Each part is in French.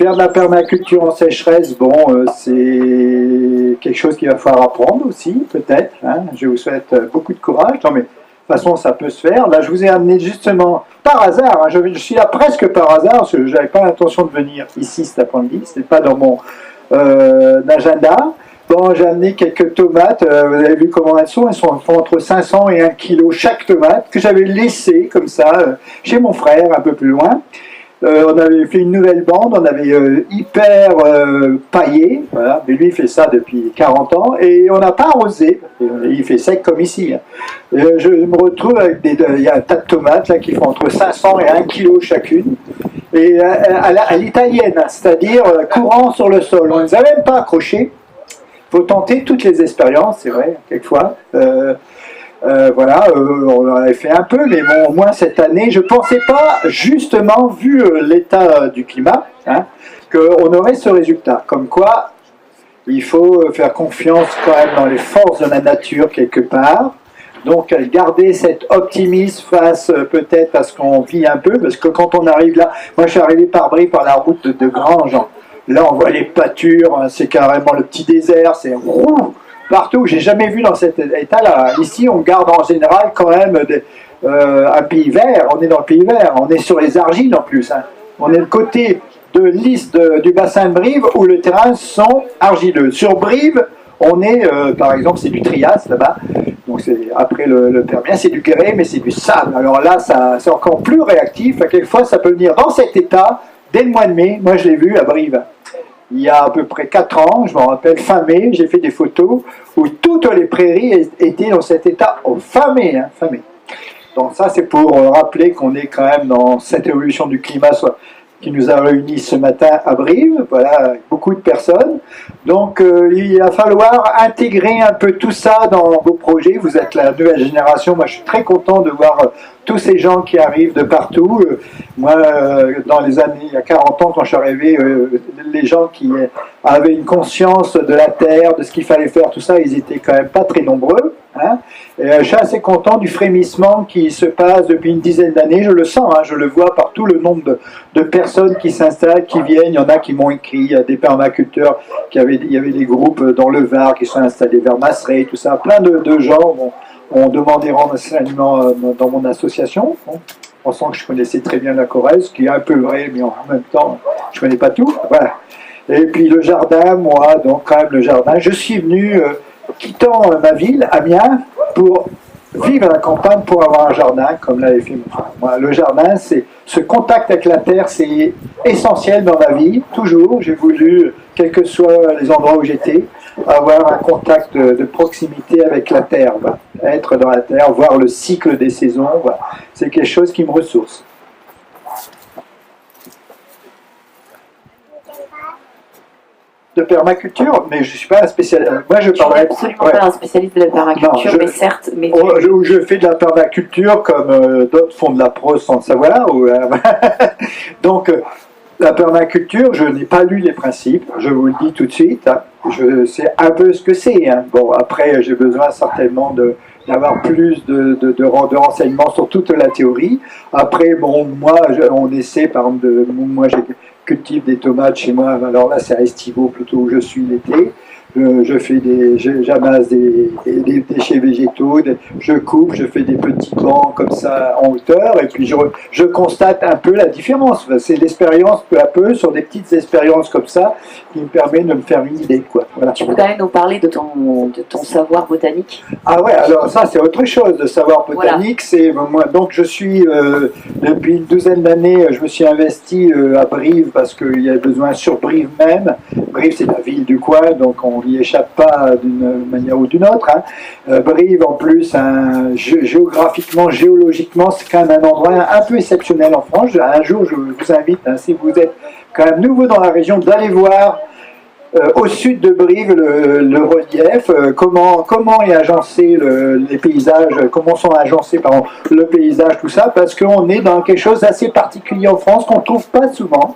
Faire de la permaculture en sécheresse, bon, c'est quelque chose qu'il va falloir apprendre aussi, peut-être. Hein. Je vous souhaite beaucoup de courage. Non, mais de toute façon, ça peut se faire. Là, je vous ai amené justement, par hasard, hein, je suis là presque par hasard, parce que je n'avais pas l'intention de venir ici cet après-midi, ce n'est pas dans mon agenda. Bon, j'ai amené quelques tomates, vous avez vu comment elles font entre 500 et 1 kg chaque tomate, que j'avais laissé comme ça, chez mon frère, un peu plus loin. On avait fait une nouvelle bande, on avait hyper paillé, voilà, mais lui il fait ça depuis 40 ans, et on n'a pas arrosé, il fait sec comme ici. Je me retrouve avec il y a un tas de tomates là, qui font entre 500 et 1 kg chacune, et à l'italienne, c'est-à-dire courant sur le sol, on ne les a même pas accrochés. Il faut tenter toutes les expériences, c'est vrai, quelquefois. Voilà, on en avait fait un peu, mais bon, au moins cette année, je ne pensais pas, justement, vu l'état du climat, hein, qu'on aurait ce résultat. Comme quoi, il faut faire confiance quand même dans les forces de la nature quelque part. Donc, garder cet optimisme face peut-être à ce qu'on vit un peu, parce que quand on arrive là, moi je suis arrivé par Brie par la route de Granges. Là, on voit les pâtures, hein, c'est carrément le petit désert, c'est partout. J'ai jamais vu dans cet état-là. Ici, on garde en général quand même un pays vert. On est dans le pays vert. On est sur les argiles en plus. Hein. On est le côté de l'île du bassin de Brive où les terrains sont argileux. Sur Brive, on est, par exemple, c'est du Trias là-bas. Donc c'est après le Permien, c'est du grès, mais c'est du sable. Alors là, c'est encore plus réactif. Quelquefois, ça peut venir dans cet état dès le mois de mai. Moi, je l'ai vu à Brive. Il y a à peu près 4 ans, je me rappelle, fin mai, j'ai fait des photos où toutes les prairies étaient dans cet état fin mai. Hein, fin mai. Donc ça, c'est pour rappeler qu'on est quand même dans cette évolution du climat qui nous a réunis ce matin à Brive, voilà, avec beaucoup de personnes. Donc il va falloir intégrer un peu tout ça dans vos projets. Vous êtes la nouvelle génération. Moi, je suis très content de voir tous ces gens qui arrivent de partout. Moi, dans les années, il y a 40 ans, quand je suis arrivé, les gens qui avaient une conscience de la terre, de ce qu'il fallait faire, tout ça, ils étaient quand même pas très nombreux. Hein. Et, je suis assez content du frémissement qui se passe depuis une dizaine d'années. Je le sens, hein, je le vois par tout le nombre de personnes qui s'installent, qui viennent. Il y en a qui m'ont écrit, il y a des permaculteurs, il y avait des groupes dans le Var qui sont installés vers Masseray, tout ça. Plein de gens ont demandé renseignements dans mon association. Bon, pensant que je connaissais très bien la Corrèze, ce qui est un peu vrai, mais en même temps, je ne connais pas tout. Voilà. Et puis le jardin, moi, donc quand même le jardin. Je suis venu, quittant ma ville, Amiens, pour vivre à la campagne, pour avoir un jardin, comme l'avait fait mon frère. Moi, le jardin, c'est ce contact avec la terre, c'est essentiel dans ma vie, toujours. J'ai voulu, quels que soient les endroits où j'étais, avoir un contact de proximité avec la terre, voilà. Être dans la terre, voir le cycle des saisons, voilà. C'est quelque chose qui me ressource. De permaculture, mais je ne suis pas un spécialiste. Moi, je parlerai absolument pas un spécialiste de la permaculture, non, mais certes. Mais je fais de la permaculture comme d'autres font de la prose sans le savoir. Donc, la permaculture, je n'ai pas lu les principes, je vous le dis tout de suite. Hein. Je sais un peu ce que c'est. Hein. Bon, après, j'ai besoin certainement d'avoir plus de renseignements sur toute la théorie. Après, bon, moi, on essaie, par exemple, moi, j'ai cultive des tomates chez moi, alors là c'est à Estivo plutôt où je suis l'été. J'amasse des déchets végétaux, je coupe, je fais des petits bancs comme ça en hauteur, et puis je constate un peu la différence. C'est l'expérience peu à peu, sur des petites expériences comme ça, qui me permet de me faire une idée, quoi. Voilà. Tu peux quand même nous parler de ton savoir botanique? Ah ouais, alors ça c'est autre chose, le savoir botanique, voilà. C'est moi, donc je suis, depuis une douzaine d'années, je me suis investi à Brive, parce qu'il y avait besoin sur Brive même. Brive c'est la ville du coin, donc on n'y échappe pas d'une manière ou d'une autre. Hein. Brive, en plus, géographiquement, géologiquement, c'est quand même un endroit un peu exceptionnel en France. Un jour, je vous invite, hein, si vous êtes quand même nouveau dans la région, d'aller voir au sud de Brive le relief, comment est agencé les paysages, comment sont agencés le paysage, tout ça, parce qu'on est dans quelque chose d'assez particulier en France qu'on ne trouve pas souvent.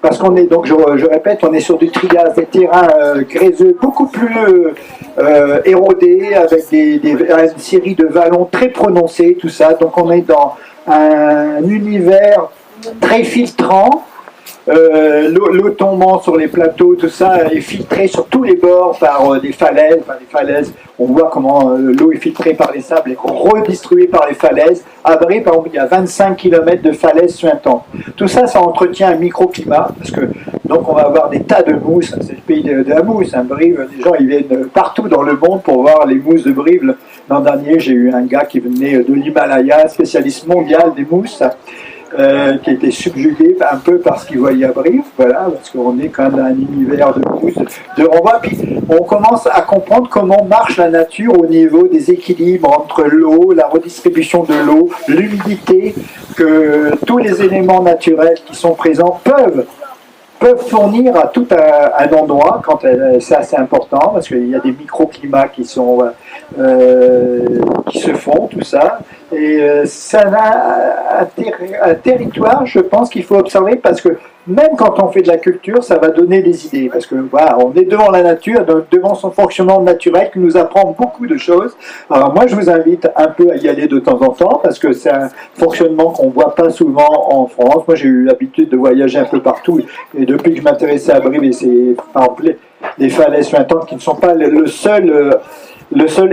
Parce qu'on est, donc je répète, on est sur du trias, des terrains gréseux, beaucoup plus érodés, avec une série de vallons très prononcés, tout ça. Donc on est dans un univers très filtrant, L'eau tombant sur les plateaux, tout ça est filtré sur tous les bords par des falaises. Enfin, les falaises, on voit comment l'eau est filtrée par les sables et redistribuée par les falaises. À Brive, par exemple, il y a 25 km de falaises suintantes. Tout ça, ça entretient un microclimat, parce que donc on va avoir des tas de mousses. C'est le pays de la mousse. Hein. Brive, les gens ils viennent partout dans le monde pour voir les mousses de Brive. L'an dernier, j'ai eu un gars qui venait de l'Himalaya, spécialiste mondial des mousses. Qui était subjugué un peu par ce qu'il voyait à Brive, voilà, parce qu'on est quand même dans un univers de mousse, de renvoi. Puis on commence à comprendre comment marche la nature au niveau des équilibres entre l'eau, la redistribution de l'eau, l'humidité, que tous les éléments naturels qui sont présents peuvent fournir à tout un endroit, c'est assez important, parce qu'il y a des microclimats qui se font, tout ça. Et c'est un territoire, je pense, qu'il faut observer, parce que même quand on fait de la culture, ça va donner des idées. Parce que voilà, on est devant la nature, devant son fonctionnement naturel, qui nous apprend beaucoup de choses. Alors moi, je vous invite un peu à y aller de temps en temps, parce que c'est un fonctionnement qu'on ne voit pas souvent en France. Moi, j'ai eu l'habitude de voyager un peu partout, et depuis que je m'intéressais à Brive, et c'est par exemple les falaises suintantes qui ne sont pas le seul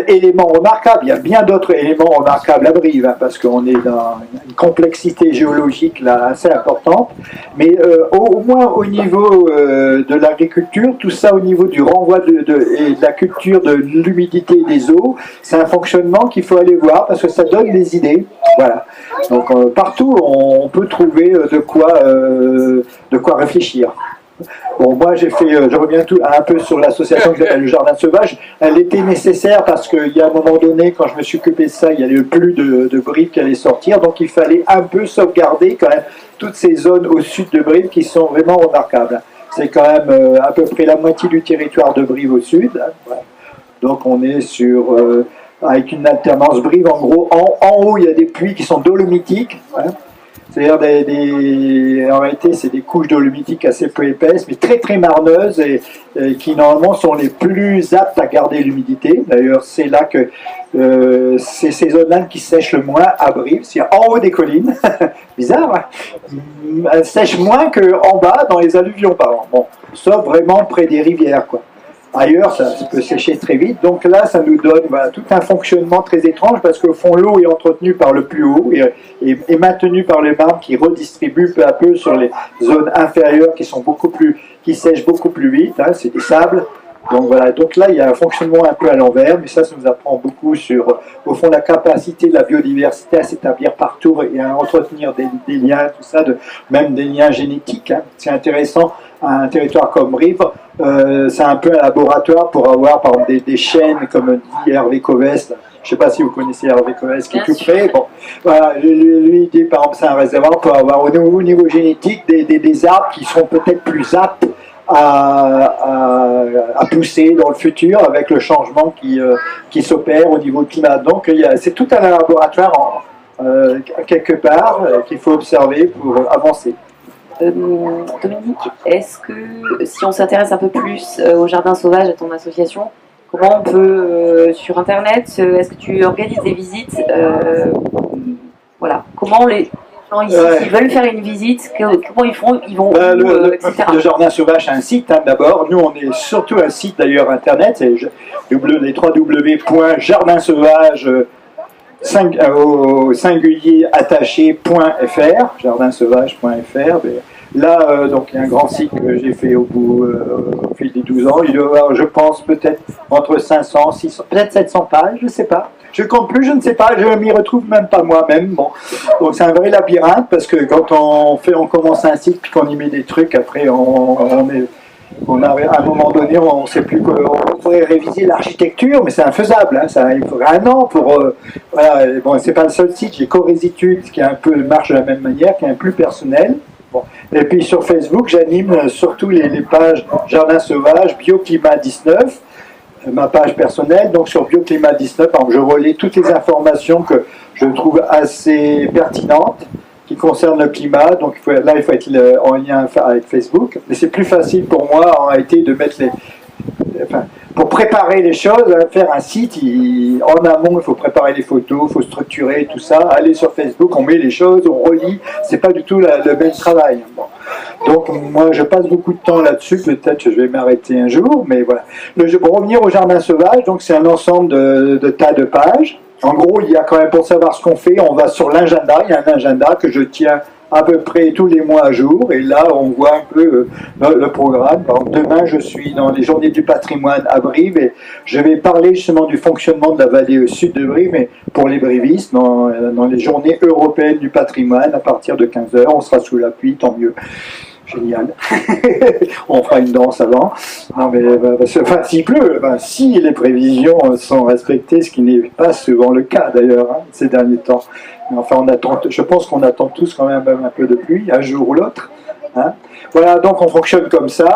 élément remarquable. Il y a bien d'autres éléments remarquables à Brive, hein, parce qu'on est dans une complexité géologique là, assez importante. Mais au moins au niveau de l'agriculture, tout ça au niveau du renvoi et de la culture de l'humidité des eaux, c'est un fonctionnement qu'il faut aller voir, parce que ça donne des idées. Voilà. Donc partout, on peut trouver de quoi réfléchir. Bon, moi je reviens un peu sur l'association qui s'appelle le Jardin Sauvage. Elle était nécessaire parce qu'il y a un moment donné, quand je me suis occupé de ça, il y avait plus de Brive qui allait sortir, donc il fallait un peu sauvegarder quand même toutes ces zones au sud de Brive qui sont vraiment remarquables. C'est quand même à peu près la moitié du territoire de Brive au sud. Hein, voilà. Donc on est avec une alternance Brive, en gros, en haut il y a des puits qui sont dolomitiques. Hein. C'est-à-dire en réalité, c'est des couches dolomitiques assez peu épaisses, mais très très marneuses et qui normalement sont les plus aptes à garder l'humidité. D'ailleurs, c'est là que c'est ces zones-là qui sèchent le moins à Brive, c'est-à-dire en haut des collines. Bizarre, hein, elles sèchent moins qu'en bas dans les alluvions, par exemple. Bon, sauf vraiment près des rivières, quoi. Ailleurs, ça peut sécher très vite. Donc là, ça nous donne tout un fonctionnement très étrange, parce qu'au fond, l'eau est entretenue par le plus haut et maintenue par les marnes qui redistribuent peu à peu sur les zones inférieures qui sèchent beaucoup plus vite. Hein, c'est des sables. Donc voilà. Donc là, il y a un fonctionnement un peu à l'envers, mais ça nous apprend beaucoup sur, au fond, la capacité de la biodiversité à s'établir partout et à entretenir des liens, tout ça, même des liens génétiques. Hein. C'est intéressant. Un territoire comme Brive, c'est un peu un laboratoire pour avoir par exemple des chaînes, comme dit Hervé Covès. Je ne sais pas si vous connaissez Hervé Covès, qui est tout près. Bon, voilà, lui dit par exemple c'est un réservoir pour avoir au niveau génétique des arbres qui seront peut-être plus aptes à pousser dans le futur avec le changement qui s'opère au niveau du climat. Donc c'est tout un laboratoire quelque part qu'il faut observer pour avancer. Dominique, est-ce que si on s'intéresse un peu plus au Jardin Sauvage, à ton association, comment on peut, sur Internet, est-ce que tu organises des visites voilà, comment les gens ici qui veulent faire une visite, comment ils font, ils vont etc. Le Jardin Sauvage a un site, hein, d'abord. Nous, on est surtout un site d'ailleurs Internet, c'est www.jardinsauvage au singulier attaché.fr, jardinsauvage.fr. Là, donc, il y a un grand site que j'ai fait au fil des 12 ans. Il doit y avoir, je pense, peut-être entre 500, 600, peut-être 700 pages, je ne sais pas. Je compte plus, je ne sais pas, je ne m'y retrouve même pas moi-même. Bon. Donc, c'est un vrai labyrinthe, parce que quand on commence un site, puis qu'on y met des trucs, après, on a, à un moment donné, on ne sait plus qu'on pourrait réviser l'architecture, mais c'est infaisable. Hein, il faudrait un an pour. Voilà. Bon, c'est pas le seul site. J'ai Corézitude qui marche de la même manière, qui est un plus personnel. Bon. Et puis sur Facebook, j'anime surtout les pages Jardin Sauvage, Bioclimat 19, ma page personnelle. Donc sur Bioclimat 19, je relais toutes les informations que je trouve assez pertinentes, qui concerne le climat. Donc il faut être en lien avec Facebook. Mais c'est plus facile pour moi en réalité de mettre pour préparer les choses, faire un site, en amont il faut préparer les photos, il faut structurer tout ça, aller sur Facebook, on met les choses, on relit, c'est pas du tout le même travail. Bon. Donc moi je passe beaucoup de temps là-dessus, peut-être que je vais m'arrêter un jour, mais voilà. Pour revenir au jardin sauvage, donc c'est un ensemble de tas de pages. En gros, il y a quand même, pour savoir ce qu'on fait, on va sur l'agenda, il y a un agenda que je tiens à peu près tous les mois à jour, et là on voit un peu le programme. Par exemple, demain je suis dans les journées du patrimoine à Brive, et je vais parler justement du fonctionnement de la vallée sud de Brive, mais pour les brivistes, dans les journées européennes du patrimoine, à partir de 15h, on sera sous la pluie, tant mieux. Génial. On fera une danse avant. Non mais enfin, s'il pleut, si les prévisions sont respectées, ce qui n'est pas souvent le cas d'ailleurs ces derniers temps. Mais enfin, je pense qu'on attend tous quand même un peu de pluie, un jour ou l'autre. Hein. Voilà, donc on fonctionne comme ça.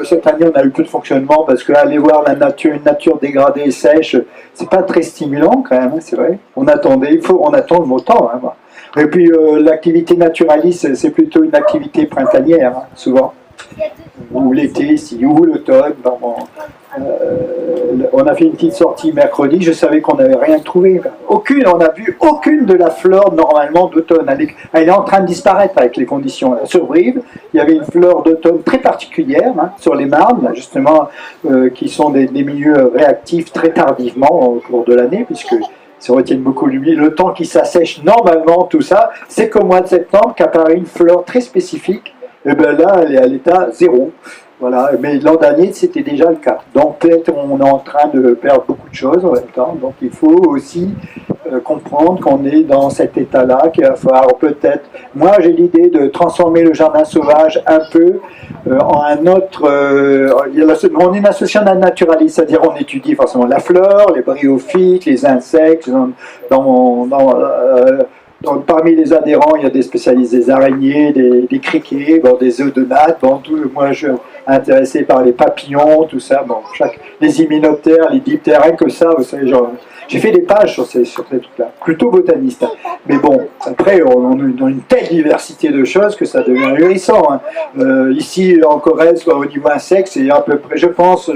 Cette année, on a eu peu de fonctionnement parce qu'aller voir une nature dégradée et sèche, c'est pas très stimulant quand même, c'est vrai. On attend le beau temps. Hein, et puis l'activité naturaliste, c'est plutôt une activité printanière, souvent. Ou l'été, ou l'automne. On a fait une petite sortie mercredi, je savais qu'on n'avait rien trouvé. On n'a vu aucune de la flore normalement d'automne. Elle est en train de disparaître avec les conditions. Sur Brive, il y avait une flore d'automne très particulière, sur les marnes, justement, qui sont des milieux réactifs très tardivement au cours de l'année, puisque ça retient beaucoup l'humidité. Le temps qui s'assèche normalement, tout ça, c'est qu'au mois de septembre qu'apparaît une flore très spécifique. Et bien là, elle est à l'état zéro. Voilà. Mais l'an dernier, c'était déjà le cas. Donc peut-être on est en train de perdre beaucoup de choses en même temps. Donc il faut aussi comprendre qu'on est dans cet état-là, qu'il va falloir peut-être... Moi, j'ai l'idée de transformer le jardin sauvage un peu en un autre... on est une association naturaliste, c'est-à-dire on étudie forcément la flore, les bryophytes, les insectes. Parmi les adhérents, il y a des spécialistes des araignées, des criquets, des œufs de natte. Moi, je suis intéressé par les papillons, tout ça. Les hyménoptères, les diptères, rien que ça, vous savez, j'ai fait des pages sur ces trucs-là, plutôt botaniste. Mais bon, après, on a une telle diversité de choses que ça devient ahurissant. Hein. Ici, en Corrèze, au niveau insectes, c'est à peu près, je pense,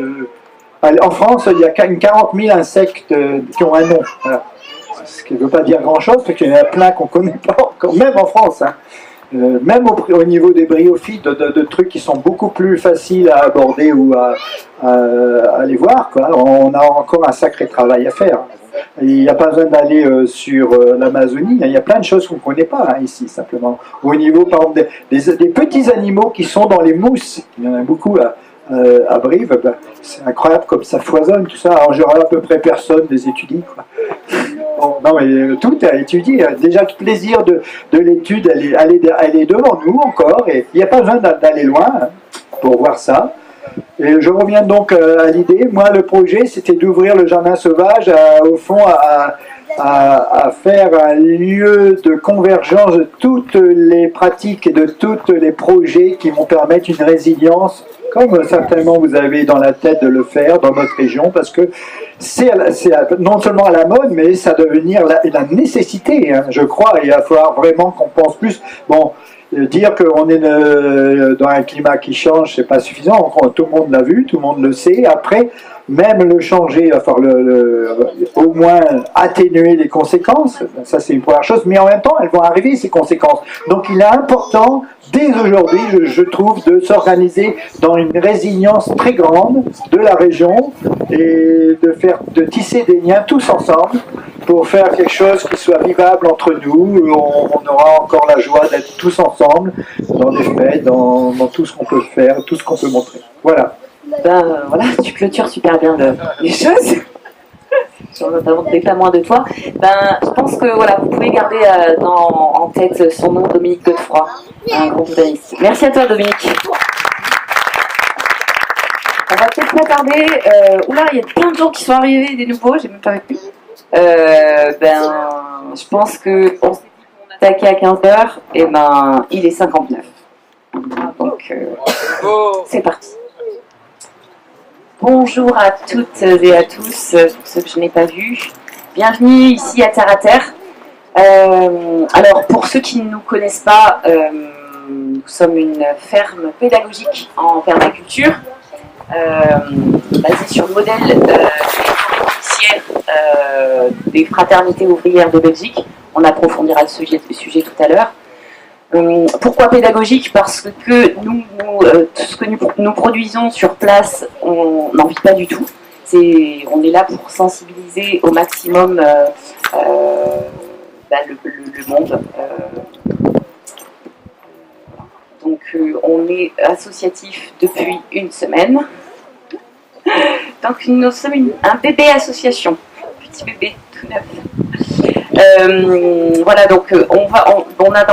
en France, il y a 40 000 insectes qui ont un nom. Voilà. Ce qui ne veut pas dire grand-chose, parce qu'il y en a plein qu'on ne connaît pas encore, même en France. Hein. Même au niveau des bryophytes, de trucs qui sont beaucoup plus faciles à aborder ou à aller voir, quoi. On a encore un sacré travail à faire. Il n'y a pas besoin d'aller sur l'Amazonie, il y a plein de choses qu'on ne connaît pas ici, simplement. Au niveau, par exemple, des petits animaux qui sont dans les mousses, il y en a beaucoup à Brive, c'est incroyable comme ça foisonne, tout ça. Alors, j'aurais à peu près personne les étudie, quoi. Bon, non, mais tout est à étudier. Déjà, le plaisir de l'étude, elle est devant nous encore, et il n'y a pas besoin d'aller loin pour voir ça. Et je reviens donc à l'idée. Moi, le projet, c'était d'ouvrir le jardin sauvage, au fond, à faire un lieu de convergence de toutes les pratiques et de tous les projets qui vont permettre une résilience, comme certainement vous avez dans la tête de le faire dans notre région, parce que c'est non seulement à la mode, mais ça va devenir la nécessité, hein, je crois. Il va falloir vraiment qu'on pense plus. Bon, dire qu'on est dans un climat qui change, c'est pas suffisant. Tout le monde l'a vu, tout le monde le sait. Après, même le changer, il va falloir au moins atténuer les conséquences. Ça, c'est une première chose. Mais en même temps, elles vont arriver, ces conséquences. Donc, il est important, dès aujourd'hui, je trouve, de s'organiser dans une résilience très grande de la région et de tisser des liens tous ensemble pour faire quelque chose qui soit vivable entre nous. On aura encore la joie d'être tous ensemble dans des fêtes, dans tout ce qu'on peut faire, tout ce qu'on peut montrer. Voilà. Voilà, tu clôtures super bien les choses. Notamment des témoins de toi. Je pense que voilà, vous pouvez garder en tête son nom, Dominique Godefroy, un grand botaniste. Merci à toi, Dominique. On va peut-être pas tarder. Oula, il y a plein de gens qui sont arrivés, des nouveaux, j'ai même pas vu. Je pense que on s'est dit qu'on attaquait à 15h, et il est 59. Donc, c'est parti. Bonjour à toutes et à tous, pour ceux que je n'ai pas vus. Bienvenue ici à Terre à Terre. Alors, pour ceux qui ne nous connaissent pas, nous sommes une ferme pédagogique en permaculture, basée sur le modèle des fraternités ouvrières de Belgique. On approfondira le sujet tout à l'heure. Pourquoi pédagogique? Parce que tout ce que nous produisons sur place, on n'en vit pas du tout. On est là pour sensibiliser au maximum le monde. Donc on est associatif depuis une semaine. Donc nous sommes un bébé association, petit bébé tout neuf. Voilà, donc on a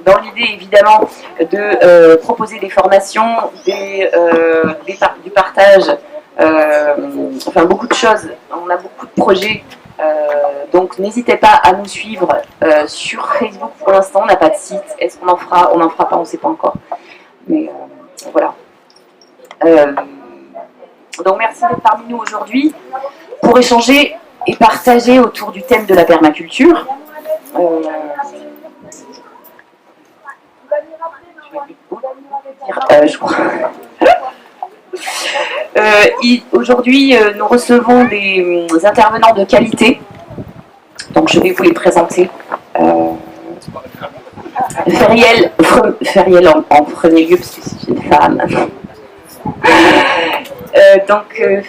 dans l'idée évidemment de proposer des formations, du partage, enfin beaucoup de choses. On a beaucoup de projets, donc n'hésitez pas à nous suivre sur Facebook. Pour l'instant, on n'a pas de site. Est-ce qu'on en fera? On n'en fera pas, on ne sait pas encore. Mais voilà. Donc merci d'être parmi nous aujourd'hui pour échanger et partager autour du thème de la permaculture. Je crois. Aujourd'hui, nous recevons des intervenants de qualité. Donc je vais vous les présenter. Feriel en premier lieu, parce que c'est une femme.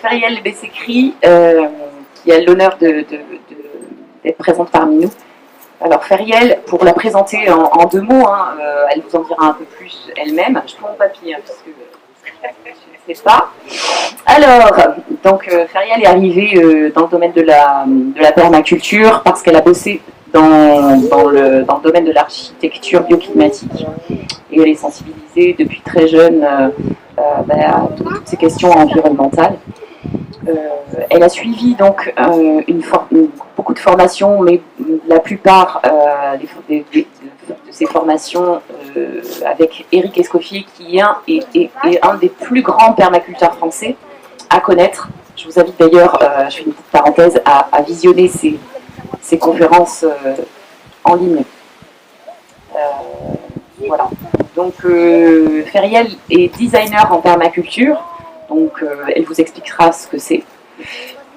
Feriel Bessécri, qui a l'honneur d'être présente parmi nous. Alors Feriel, pour la présenter en 2 mots, elle vous en dira un peu plus elle-même. Je prends mon papier, parce que je ne sais pas. Alors, donc Feriel est arrivée dans le domaine de la permaculture parce qu'elle a bossé dans le domaine de l'architecture bioclimatique. Et elle est sensibilisée depuis très jeune à toutes ces questions environnementales. Elle a suivi donc beaucoup de formations, mais la plupart de ces formations avec Éric Escoffier, qui est un des plus grands permaculteurs français à connaître. Je vous invite d'ailleurs, je fais une petite parenthèse, à visionner ces conférences en ligne. Voilà. Donc Feriel est designer en permaculture. Donc, elle vous expliquera ce que c'est.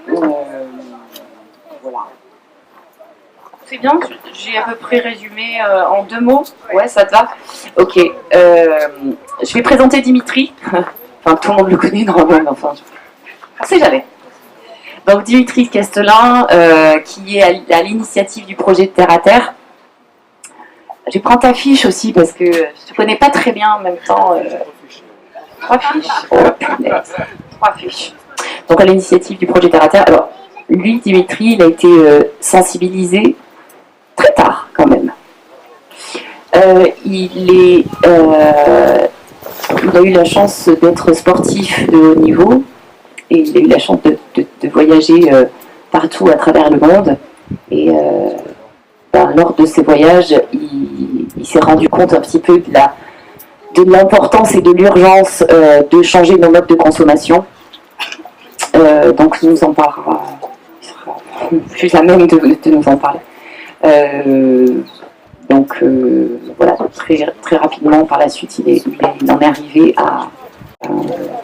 Voilà. C'est bien, j'ai à peu près résumé en 2 mots. Ouais, ça te va? Ok. Je vais présenter Dimitri. Enfin, tout le monde le connaît normalement, mais enfin, on ne sait jamais. Donc, Dimitri Castelin, qui est à l'initiative du projet de Terre à Terre. Je vais prendre ta fiche aussi, parce que je ne te connais pas très bien en même temps. 3 fiches. Oh, punaise. 3 fiches. Donc, à l'initiative du projet Terre à Terre. Alors, lui, Dimitri, il a été sensibilisé très tard, quand même. Il a eu la chance d'être sportif de haut niveau et il a eu la chance de voyager partout à travers le monde. Et lors de ces voyages, il s'est rendu compte un petit peu de l'importance et de l'urgence de changer nos modes de consommation. Donc il nous en parlera, il sera plus à même de nous en parler. Voilà, très rapidement par la suite, il en est arrivé à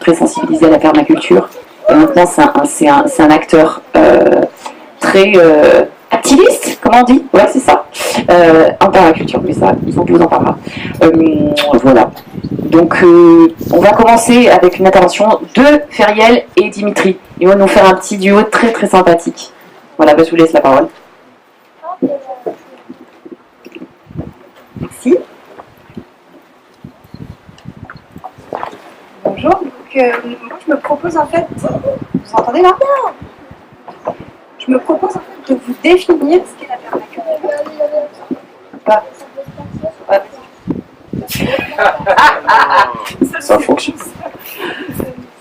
très sensibiliser à la permaculture. Et maintenant c'est un acteur très activiste, comment on dit? Ouais, c'est ça. En permaculture, mais ça, il faut que je vous en parlera. Voilà. Donc, on va commencer avec une intervention de Feriel et Dimitri. Ils vont nous faire un petit duo très très sympathique. Voilà, je vous laisse la parole. Merci. Bonjour. Donc, moi, je me propose en fait. Vous entendez là? Je me propose en fait de vous définir ce qu'est la permaculture. Ça fonctionne.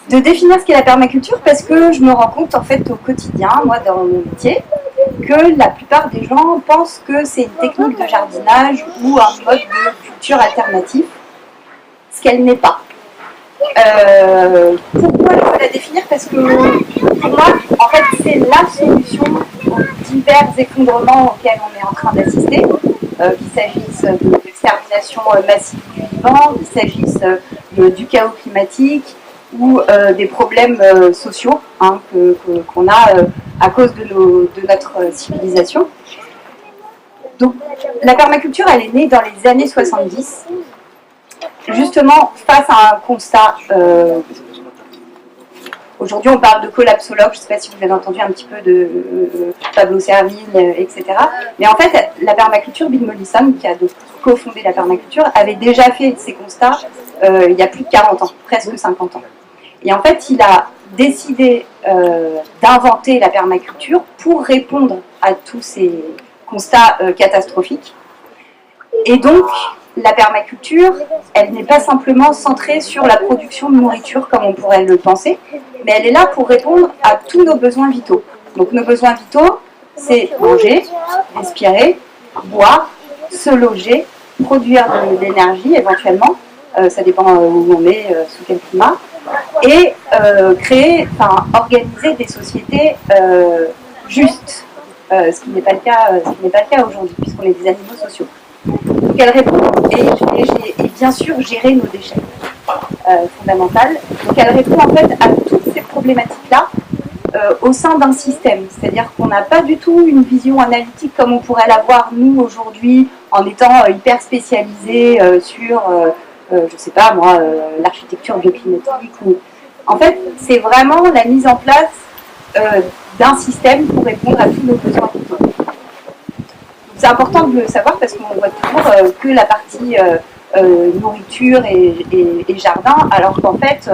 De définir ce qu'est la permaculture parce que je me rends compte en fait au quotidien, moi dans mon métier, que la plupart des gens pensent que c'est une technique de jardinage ou un mode de culture alternatif, ce qu'elle n'est pas. Pourquoi je veux la définir? Parce que pour moi, en fait, c'est la solution aux divers effondrements auxquels on est en train d'assister, qu'il s'agisse de l'extermination massive du vivant, qu'il s'agisse du chaos climatique ou des problèmes sociaux qu'on a à cause de notre civilisation. Donc la permaculture, elle est née dans les années 70, justement face à un constat. Aujourd'hui, on parle de collapsologue, je ne sais pas si vous avez entendu un petit peu de Pablo Servigne, etc. Mais en fait, la permaculture, Bill Mollison, qui a donc cofondé la permaculture, avait déjà fait ces constats il y a plus de 40 ans, presque 50 ans. Et en fait, il a décidé d'inventer la permaculture pour répondre à tous ces constats catastrophiques. Et donc, la permaculture, elle n'est pas simplement centrée sur la production de nourriture comme on pourrait le penser, mais elle est là pour répondre à tous nos besoins vitaux. Donc nos besoins vitaux, c'est manger, respirer, boire, se loger, produire de l'énergie éventuellement, ça dépend où on est, sous quel climat, et organiser des sociétés justes, ce qui n'est pas le cas aujourd'hui, puisqu'on est des animaux sociaux. Donc elle répond, et bien sûr gérer nos déchets, fondamental. Donc elle répond en fait à toutes ces problématiques-là au sein d'un système. C'est-à-dire qu'on n'a pas du tout une vision analytique comme on pourrait l'avoir nous aujourd'hui en étant hyper spécialisé sur, je sais pas moi, l'architecture bioclimatique. En fait, c'est vraiment la mise en place d'un système pour répondre à tous nos besoins vitaux. C'est important de le savoir parce qu'on voit toujours que la partie nourriture et jardin, alors qu'en fait,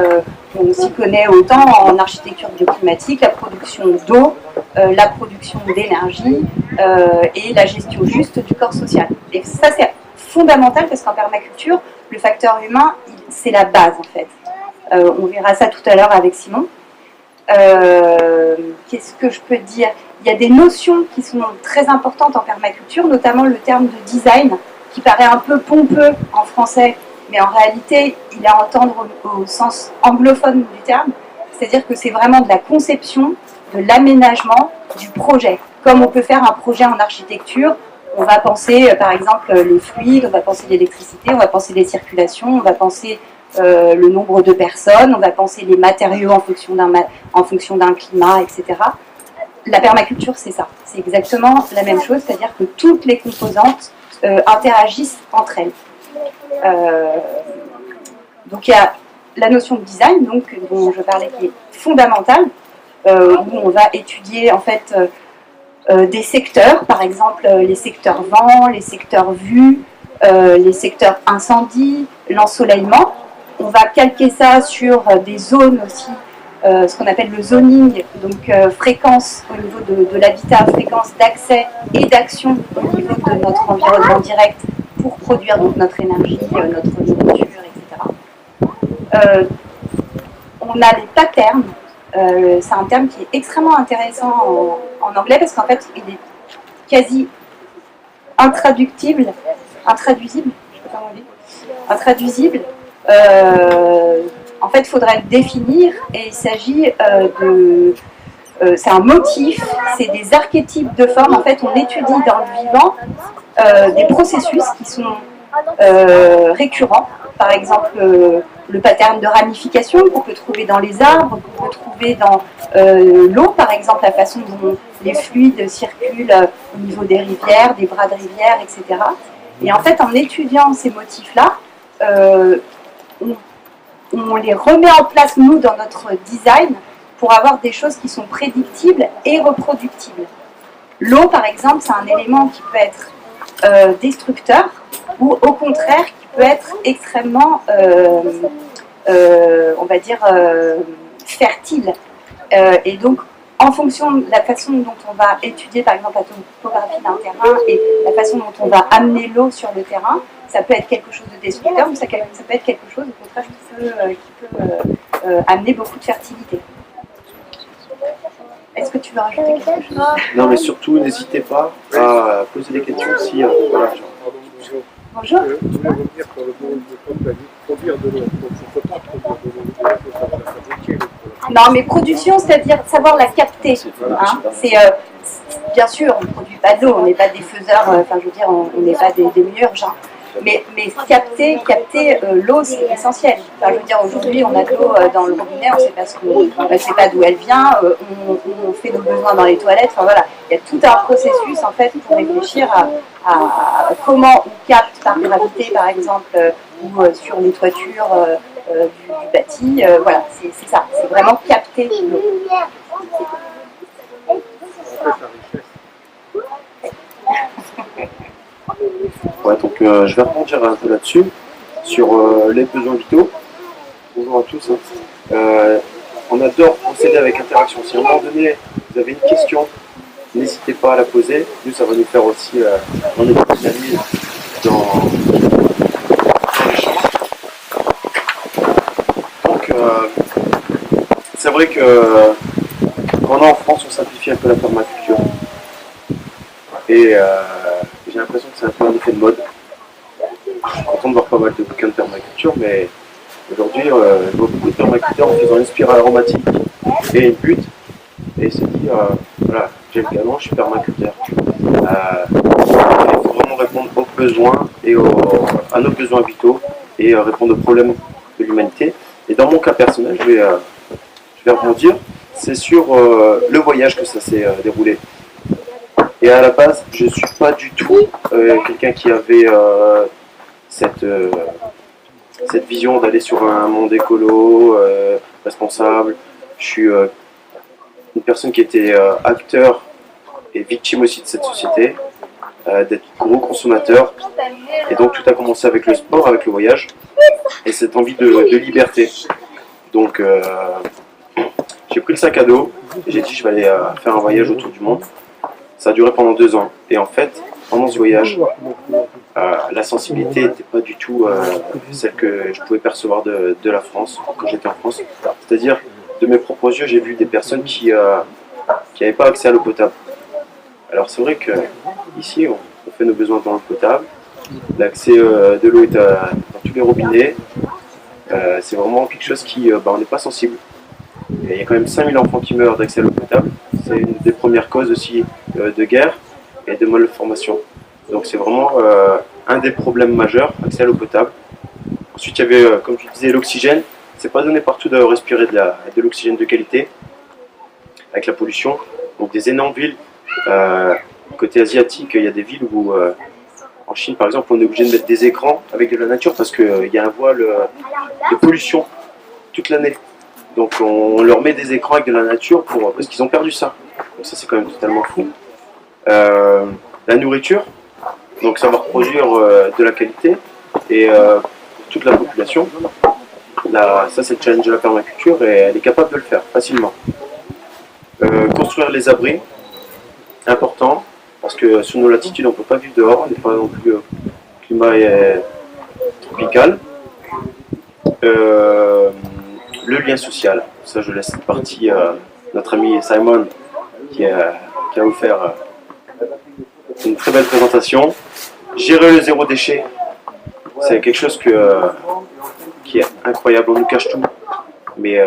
on s'y connaît autant en architecture bioclimatique, la production d'eau, la production d'énergie et la gestion juste du corps social. Et ça, c'est fondamental parce qu'en permaculture, le facteur humain, c'est la base en fait. On verra ça tout à l'heure avec Simon. Qu'est-ce que je peux dire ? Il y a des notions qui sont très importantes en permaculture, notamment le terme de design, qui paraît un peu pompeux en français, mais en réalité, il est à entendre au sens anglophone du terme, c'est-à-dire que c'est vraiment de la conception, de l'aménagement, du projet. Comme on peut faire un projet en architecture, on va penser par exemple les fluides, on va penser l'électricité, on va penser les circulations, on va penser le nombre de personnes, on va penser les matériaux en fonction d'un climat, etc. La permaculture, c'est ça. C'est exactement la même chose, c'est-à-dire que toutes les composantes interagissent entre elles. Donc il y a la notion de design, dont je parlais, qui est fondamentale, où on va étudier en fait des secteurs, par exemple les secteurs vent, les secteurs vue, les secteurs incendie, l'ensoleillement. On va calquer ça sur des zones aussi, ce qu'on appelle le zoning, donc fréquence au niveau de l'habitat, fréquence d'accès et d'action au niveau de notre environnement direct pour produire donc notre énergie, notre nourriture, etc. On a les patterns, c'est un terme qui est extrêmement intéressant en anglais parce qu'en fait il est quasi intraduisible, je sais pas comment on dit, intraduisible. En fait, il faudrait le définir et il s'agit c'est un motif, c'est des archétypes de forme. En fait, on étudie dans le vivant des processus qui sont récurrents. Par exemple, le pattern de ramification qu'on peut trouver dans les arbres, qu'on peut trouver dans l'eau, par exemple, la façon dont les fluides circulent au niveau des rivières, des bras de rivière, etc. Et en fait, en étudiant ces motifs-là, on les remet en place, nous, dans notre design, pour avoir des choses qui sont prédictibles et reproductibles. L'eau, par exemple, c'est un élément qui peut être destructeur, ou au contraire, qui peut être extrêmement, on va dire, fertile. Et donc, en fonction de la façon dont on va étudier, par exemple, la topographie d'un terrain et la façon dont on va amener l'eau sur le terrain, ça peut être quelque chose de destructeur, ou ça peut être quelque chose, au contraire, qui peut amener beaucoup de fertilité. Est-ce que tu veux rajouter quelque chose ? Non, mais surtout, n'hésitez pas à poser des questions aussi. Voilà, Bonjour. Je voulais revenir sur le mot de produire de l'eau. Donc, je ne peux pas produire de l'eau, il faut la fabriquer. Non, mais production, c'est-à-dire savoir la capter. Hein. Bien sûr, on ne produit pas de l'eau, on n'est pas des faiseurs, enfin je veux dire, on n'est pas des démiurges. Hein. Mais capter l'eau, c'est essentiel. Enfin, je veux dire, aujourd'hui, on a de l'eau dans le robinet, on ne sait pas d'où elle vient, on fait nos besoins dans les toilettes. Enfin voilà, il y a tout un processus en fait pour réfléchir à comment on capte par gravité, par exemple, ou sur les toitures du bâti. Voilà, c'est ça. C'est vraiment capter l'eau. Ouais, donc je vais rebondir un peu là-dessus, sur les besoins vitaux. Bonjour à tous. On adore procéder avec interaction. Si à un moment donné, vous avez une question, n'hésitez pas à la poser. Nous, ça va nous faire aussi, on est spécialisé dans l'échange. Donc, c'est vrai que quand on est en France, on simplifie un peu la permaculture. Et j'ai l'impression que c'est un peu un effet de mode. Je suis content de voir pas mal de bouquins de permaculture, mais aujourd'hui, je vois beaucoup de permaculteurs en faisant une spirale aromatique et une butte, et se dit, voilà, j'ai le galon, je suis permaculteur. Il faut vraiment répondre aux besoins et à nos besoins vitaux et répondre aux problèmes de l'humanité. Et dans mon cas personnel, je vais rebondir, c'est sur le voyage que ça s'est déroulé. Et à la base, je ne suis pas du tout quelqu'un qui avait cette vision d'aller sur un monde écolo, responsable. Je suis une personne qui était acteur et victime aussi de cette société, d'être gros consommateur. Et donc tout a commencé avec le sport, avec le voyage, et cette envie de liberté. Donc j'ai pris le sac à dos, et j'ai dit je vais aller faire un voyage autour du monde. Ça a duré pendant 2 ans. Et en fait, pendant ce voyage, la sensibilité n'était pas du tout celle que je pouvais percevoir de la France quand j'étais en France. C'est-à-dire, de mes propres yeux, j'ai vu des personnes qui n'avaient pas accès à l'eau potable. Alors c'est vrai qu'ici, on fait nos besoins dans l'eau potable. L'accès de l'eau est dans tous les robinets. C'est vraiment quelque chose qui, on n'est pas sensible. Et il y a quand même 5000 enfants qui meurent d'accès à l'eau potable. C'est une des premières causes aussi de guerre et de malformation. Donc c'est vraiment un des problèmes majeurs, accès à l'eau potable. Ensuite il y avait, comme tu disais, l'oxygène. C'est pas donné partout de respirer de l'oxygène de qualité avec la pollution. Donc des énormes villes, côté asiatique, il y a des villes où en Chine par exemple on est obligé de mettre des écrans avec de la nature parce qu'il y a un voile de pollution toute l'année. Donc on leur met des écrans avec de la nature parce qu'ils ont perdu ça. Donc ça c'est quand même totalement fou. La nourriture, donc savoir produire de la qualité et pour toute la population. Ça c'est le challenge de la permaculture et elle est capable de le faire facilement. Construire les abris, important, parce que sous nos latitudes on ne peut pas vivre dehors, on n'est pas non plus climat tropical. Le lien social, ça je laisse cette partie notre ami Simon qui a offert une très belle présentation. Gérer le zéro déchet, c'est quelque chose qui est incroyable, on nous cache tout, mais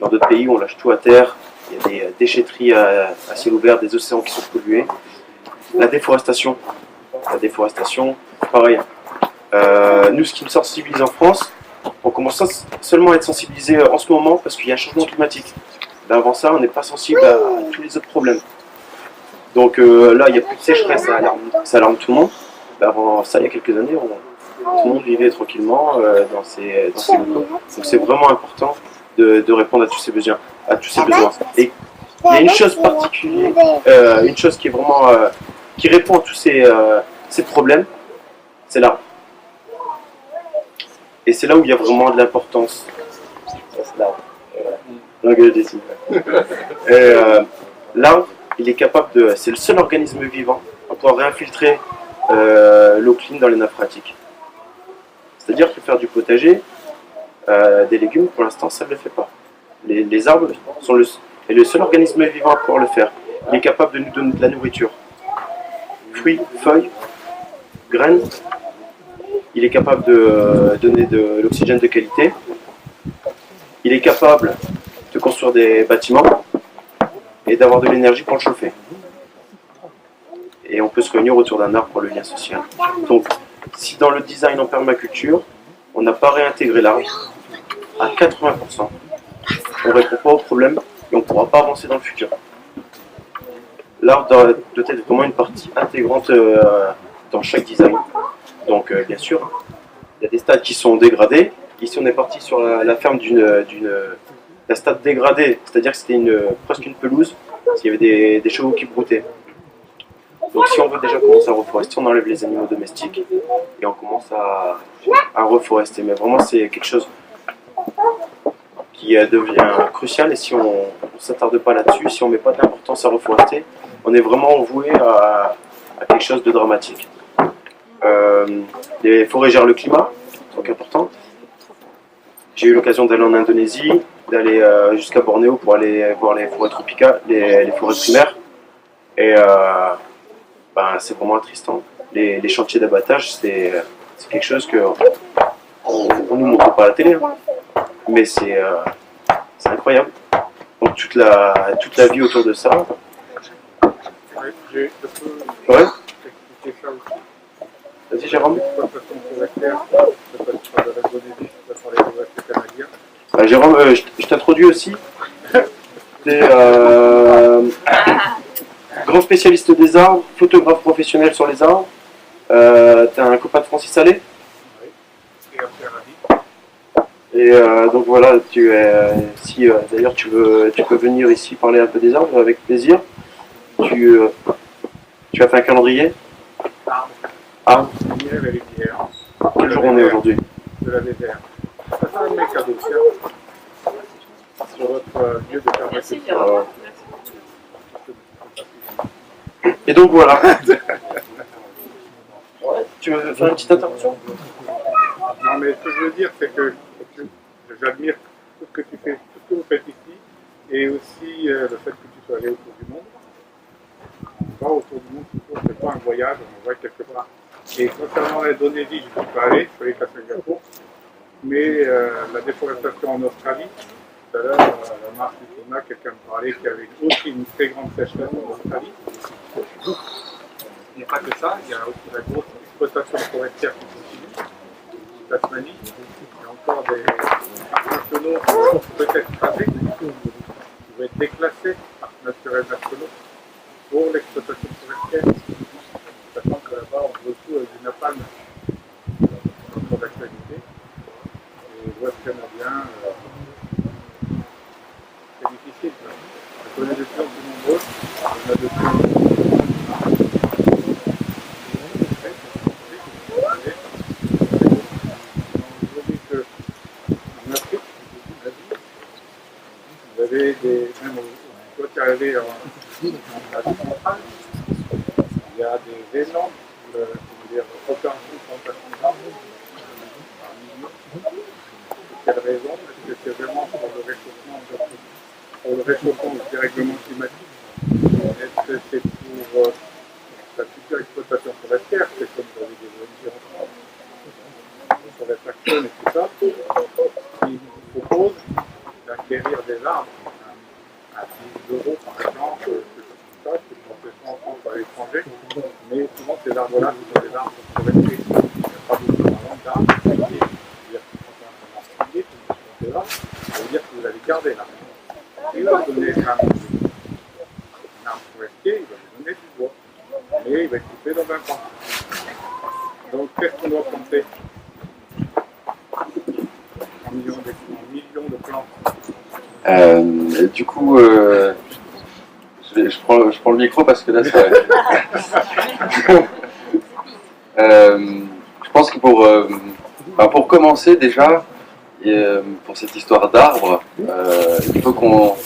dans d'autres pays on lâche tout à terre, il y a des déchetteries à ciel ouvert, des océans qui sont pollués. La déforestation, pareil. Nous ce qui nous sensibilise en France, on commence seulement à être sensibilisé en ce moment parce qu'il y a un changement climatique. Ben avant ça, on n'est pas sensible à tous les autres problèmes. Donc là, il n'y a plus de sécheresse, ça alarme tout le monde. Ben avant ça, il y a quelques années, tout le monde vivait tranquillement dans ces locaux. Donc c'est vraiment important de répondre à tous ces besoins. Et il y a une chose particulière, une chose qui est vraiment qui répond à tous ces problèmes, c'est l'arbre. Et c'est là où il y a vraiment de l'importance. L'arbre, il est capable c'est le seul organisme vivant à pouvoir réinfiltrer l'eau clean dans les nappes phréatiques. C'est-à-dire que faire du potager, des légumes, pour l'instant, ça ne le fait pas. Les arbres sont le seul organisme vivant à pouvoir le faire. Il est capable de nous donner de la nourriture. Fruits, feuilles, graines. Il est capable de donner de l'oxygène de qualité. Il est capable de construire des bâtiments et d'avoir de l'énergie pour le chauffer. Et on peut se réunir autour d'un arbre pour le lien social. Donc, si dans le design en permaculture, on n'a pas réintégré l'arbre, à 80%, on ne répond pas au problème et on ne pourra pas avancer dans le futur. L'arbre doit être vraiment une partie intégrante dans chaque design. Donc bien sûr, il y a des stades qui sont dégradés. Ici on est parti sur la ferme d'un stade dégradé, c'est-à-dire que c'était presque une pelouse, parce qu'il y avait des chevaux qui broutaient. Donc si on veut déjà commencer à reforester, on enlève les animaux domestiques et on commence à reforester. Mais vraiment c'est quelque chose qui devient crucial, et si on ne s'attarde pas là-dessus, si on ne met pas d'importance à reforester, on est vraiment voué à quelque chose de dramatique. Les forêts gèrent le climat, donc important. J'ai eu l'occasion d'aller en Indonésie, d'aller jusqu'à Bornéo pour aller voir les forêts tropicales, les forêts primaires. Et c'est vraiment attristant. Les chantiers d'abattage, c'est quelque chose qu'on ne nous montre pas à la télé. Hein. Mais c'est incroyable. Donc toute la vie autour de ça. Je peux Ouais. expliquer ça aussi. Vas-y Jérôme. L'exploitation forestière, ça passe par de l'Indonésie, ça passe par les forêts canadiens. Jérôme, je t'introduis aussi. Tu es grand spécialiste des arbres, photographe professionnel sur les arbres. Tu es un copain de Francis Allais. Oui. Et après Ravi. Et donc voilà, si d'ailleurs tu peux venir ici parler un peu des arbres, avec plaisir. Tu as fait un calendrier. Ah, Miel et rivière. quel jour on est aujourd'hui? De la désert. Ça sera mes cadeaux, tiens. Sur votre lieu de permaculture. Et donc voilà. Tu veux faire une petite intervention? Non, mais ce que je veux dire, c'est que j'admire tout ce que tu fais, tout ce que vous faites ici, et aussi le fait que tu sois allé autour du monde. On va autour du monde toujours, c'est pas un voyage, on va quelque part. Et concernant l'Indonésie, je ne suis pas allé, je suis allé qu'à Singapour, mais la déforestation en Australie, tout à l'heure, la marche du Tona, quelqu'un me parlait qu'il y avait aussi une très grande sécheresse en Australie. Il n'y a pas que ça, il y a aussi la grosse exploitation forestière qui continue. Tasmanie, il y a encore des parcs nationaux qui vont peut-être écrasés, qui vont être déclassés, parcs naturels nationaux, pour l'exploitation forestière. Sachant que là-bas, on retrouve du napalm dans son actualité. Et l'Ouest canadien, c'est difficile. On connaît des gens plus nombreux, on a de plus en plus. Vous avez même toi qui es arrivé en Asie centrale, il y a des énormes opérations de plantation d'arbres par millions. Pour quelle raison? Parce que c'est vraiment pour le réchauffement du dérèglement climatique. Est-ce que c'est pour la future exploitation forestière? C'est comme vous avez des ONG sur la taxone et tout ça, qui vous propose d'acquérir des arbres à 10 € par exemple, c'est complètement en France ou à l'étranger, mais souvent ces arbres-là sont des arbres forestiers. Il n'y a pas beaucoup d'arbres forestiers. C'est-à-dire que quand on a un arbre forestier, ça veut dire que vous allez garder l'arbre. Il va vous donner un arbre forestier, il va vous donner du bois, mais il va être coupé dans un camp. Donc qu'est-ce qu'on doit planter en millions de plantes? Du coup, je prends le micro parce que là, ça... je pense que pour commencer déjà, pour cette histoire d'arbre, il faut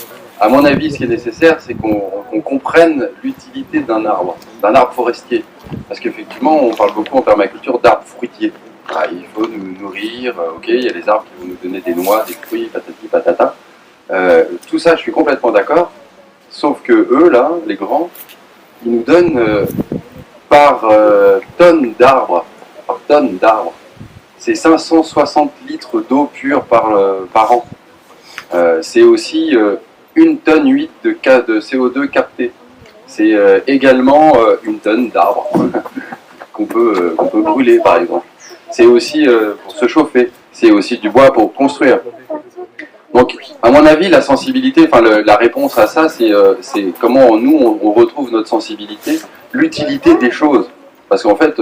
à mon avis, ce qui est nécessaire, c'est qu'on comprenne l'utilité d'un arbre forestier. Parce qu'effectivement, on parle beaucoup en permaculture d'arbres fruitiers. Il faut nous nourrir, ok, il y a les arbres qui vont nous donner des noix, des fruits, patati patata. Tout ça, je suis complètement d'accord, sauf que eux, là, les grands, ils nous donnent par tonne d'arbres, c'est 560 litres d'eau pure par an. C'est aussi 1,8 tonne de CO2 capté. C'est également 1 tonne d'arbres. qu'on peut brûler, par exemple. C'est aussi pour se chauffer. C'est aussi du bois pour construire. Donc, à mon avis, la sensibilité, enfin la réponse à ça, c'est comment nous on retrouve notre sensibilité, l'utilité des choses. Parce qu'en fait,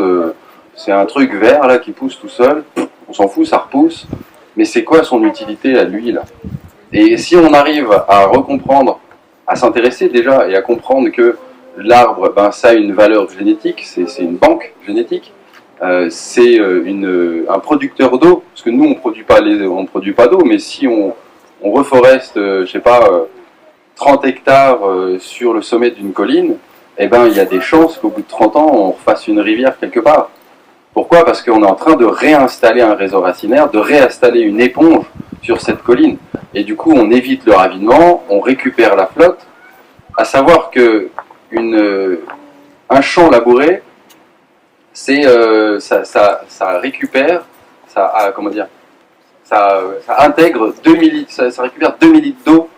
c'est un truc vert là qui pousse tout seul. On s'en fout, ça repousse. Mais c'est quoi son utilité à lui là? Et si on arrive à recomprendre, à s'intéresser déjà et à comprendre que l'arbre, ben, ça a une valeur génétique, c'est une banque génétique, c'est un producteur d'eau, parce que nous on produit pas d'eau, mais si on reforeste, je sais pas, 30 hectares sur le sommet d'une colline, eh ben il y a des chances qu'au bout de 30 ans on refasse une rivière quelque part. Pourquoi? Parce qu'on est en train de réinstaller un réseau racinaire, de réinstaller une éponge sur cette colline. Et du coup, on évite le ravinement, on récupère la flotte. À savoir que un champ labouré, c'est ça récupère, comment dire, ça intègre 2000 litres, ça récupère 2000 litres d'eau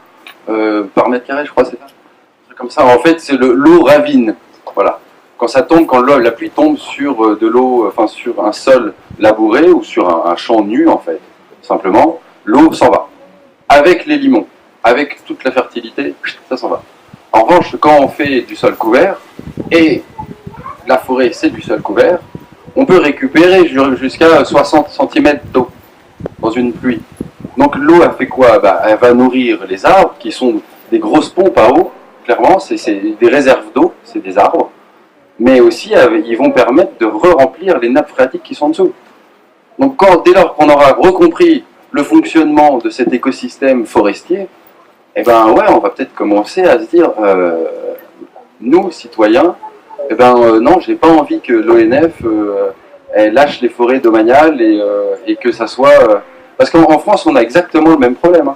par mètre carré, je crois, c'est ça. Un truc comme ça. En fait, c'est l'eau ravine. Voilà. Quand ça tombe, quand la pluie tombe sur de l'eau, enfin sur un sol labouré ou sur un champ nu, en fait, simplement, l'eau s'en va. Avec les limons, avec toute la fertilité, ça s'en va. En revanche, quand on fait du sol couvert, et la forêt c'est du sol couvert, on peut récupérer jusqu'à 60 cm d'eau dans une pluie. Donc l'eau, elle fait quoi? Elle va nourrir les arbres, qui sont des grosses pompes à eau, clairement, c'est des réserves d'eau, c'est des arbres. Mais aussi, ils vont permettre de re-remplir les nappes phréatiques qui sont en dessous. Donc dès lors qu'on aura recompris le fonctionnement de cet écosystème forestier, eh ben ouais, on va peut-être commencer à se dire, nous, citoyens, eh ben non, j'ai pas envie que l'ONF elle lâche les forêts domaniales et que ça soit... parce qu'en France, on a exactement le même problème.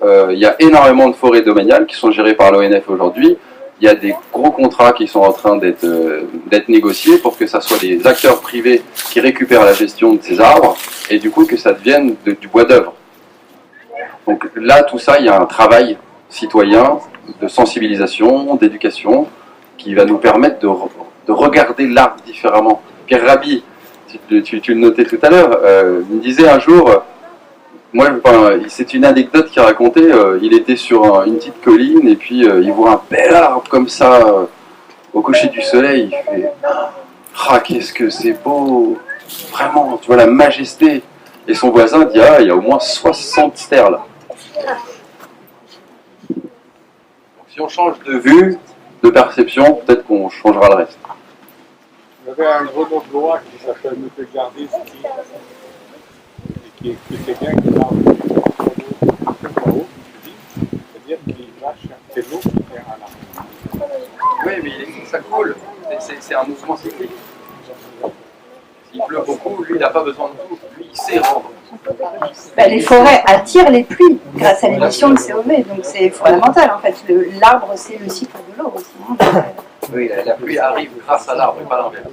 Il y a énormément de forêts domaniales qui sont gérées par l'ONF aujourd'hui. Il y a des gros contrats qui sont en train d'être négociés pour que ça soit des acteurs privés qui récupèrent la gestion de ces arbres et du coup que ça devienne du bois d'œuvre. Donc là, tout ça, il y a un travail citoyen de sensibilisation, d'éducation qui va nous permettre de regarder l'arbre différemment. Pierre Rabhi, tu le notais tout à l'heure, il me disait un jour... c'est une anecdote qu'il racontait, il était sur une petite colline et puis il voit un bel arbre comme ça au coucher du soleil, il fait « Ah, qu'est-ce que c'est beau, vraiment, tu vois la majesté !» Et son voisin dit « Ah, il y a au moins 60 stères là. » Donc si on change de vue, de perception, peut-être qu'on changera le reste. Il y avait un grenoblois qui s'appelle M. Gardis, qui expliquait bien que l'arbre est en haut, c'est-à-dire qu'il lâche c'est l'eau qui fait un arbre. Oui, mais ça coule, c'est un mouvement cyclique. S'il pleut beaucoup, lui, il n'a pas besoin de tout, lui, il sait rendre. Les forêts attirent les pluies grâce à l'émission de CO2, donc c'est fondamental en fait. L'arbre, c'est le cycle de l'eau aussi. Oui, la pluie arrive grâce à l'arbre et pas l'inverse.